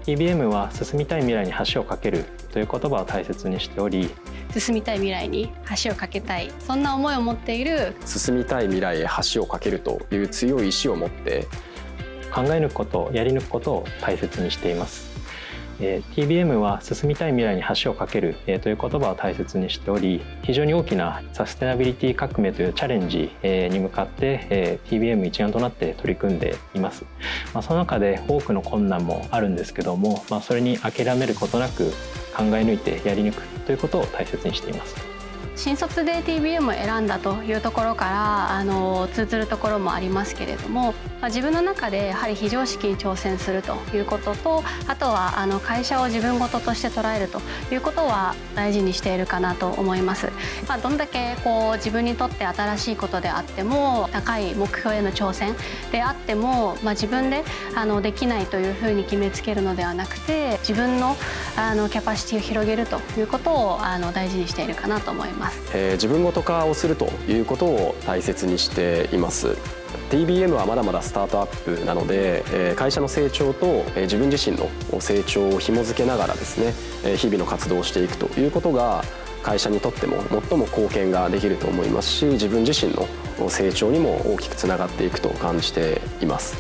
TBM は進みたい未来に橋を架けるという言葉を大切にしており、進みたい未来に橋を架けたい、そんな思いを持っている、進みたい未来へ橋を架けるという強い意志を持って考え抜くこと、やり抜くことを大切にしています。TBM は進みたい未来に橋を架けるという言葉を大切にしており、非常に大きなサステナビリティ革命というチャレンジに向かって TBM 一丸となって取り組んでいます。その中で多くの困難もあるんですけども、それに諦めることなく考え抜いてやり抜くということを大切にしています。新卒で TBM を選んだというところから通ずるところもありますけれども、自分の中でやはり非常識に挑戦するということと、あとは会社を自分事として捉えるということは大事にしているかなと思います。どんだけ自分にとって新しいことであっても、高い目標への挑戦であっても、自分でできないというふうに決めつけるのではなくて、自分のキャパシティを広げるということを大事にしているかなと思います。自分ごと化をするということを大切にしています。 TBM はまだまだスタートアップなので、会社の成長と自分自身の成長を紐付けながらですね、日々の活動をしていくということが会社にとっても最も貢献ができると思いますし、自分自身の成長にも大きくつながっていくと感じています。